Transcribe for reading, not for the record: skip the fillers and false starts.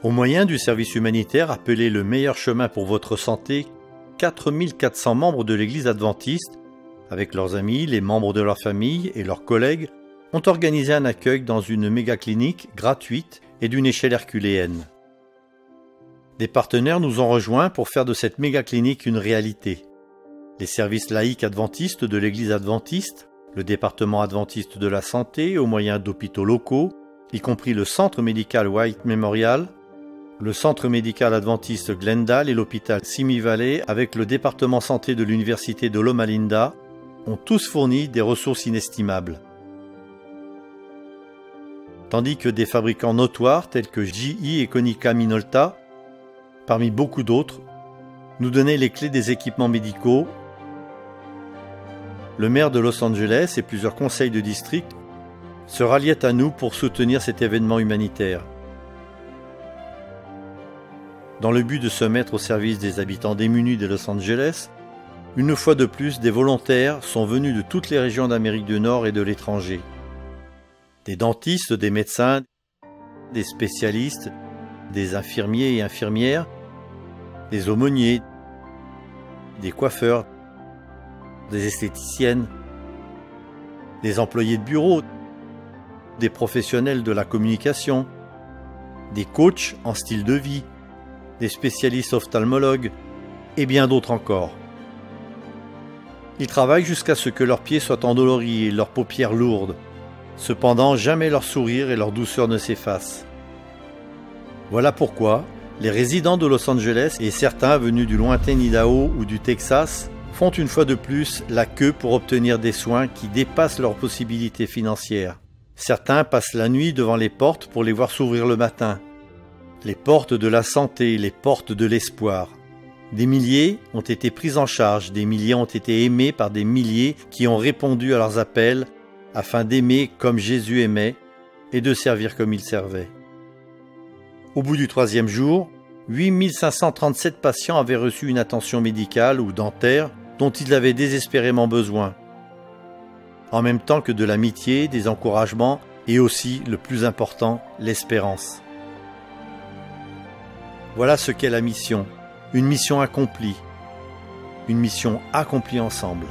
Au moyen du service humanitaire appelé Le Meilleur Chemin pour votre santé, 4400 membres de l'Église adventiste, avec leurs amis, les membres de leur famille et leurs collègues, ont organisé un accueil dans une méga-clinique gratuite et d'une échelle herculéenne. Des partenaires nous ont rejoints pour faire de cette méga-clinique une réalité. Les services laïques adventistes de l'Église adventiste, le département adventiste de la santé au moyen d'hôpitaux locaux, y compris le centre médical White Memorial, le centre médical adventiste Glendale et l'hôpital Simi Valley avec le département santé de l'université de Loma Linda, ont tous fourni des ressources inestimables. Tandis que des fabricants notoires tels que GE et Konica Minolta, parmi beaucoup d'autres, nous donnaient les clés des équipements médicaux, le maire de Los Angeles et plusieurs conseils de district se ralliaient à nous pour soutenir cet événement humanitaire. Dans le but de se mettre au service des habitants démunis de Los Angeles, une fois de plus, des volontaires sont venus de toutes les régions d'Amérique du Nord et de l'étranger. Des dentistes, des médecins, des spécialistes, des infirmiers et infirmières, des aumôniers, des coiffeurs, des esthéticiennes, des employés de bureau, des professionnels de la communication, des coachs en style de vie, des spécialistes ophtalmologues et bien d'autres encore. Ils travaillent jusqu'à ce que leurs pieds soient endoloris et leurs paupières lourdes. Cependant, jamais leur sourire et leur douceur ne s'effacent. Voilà pourquoi les résidents de Los Angeles et certains venus du lointain Idaho ou du Texas font une fois de plus la queue pour obtenir des soins qui dépassent leurs possibilités financières. Certains passent la nuit devant les portes pour les voir s'ouvrir le matin. Les portes de la santé, les portes de l'espoir. Des milliers ont été pris en charge, des milliers ont été aimés par des milliers qui ont répondu à leurs appels afin d'aimer comme Jésus aimait et de servir comme il servait. Au bout du 3e jour, 8537 patients avaient reçu une attention médicale ou dentaire dont ils avaient désespérément besoin, en même temps que de l'amitié, des encouragements et aussi, le plus important, l'espérance. Voilà ce qu'est la mission, une mission accomplie ensemble.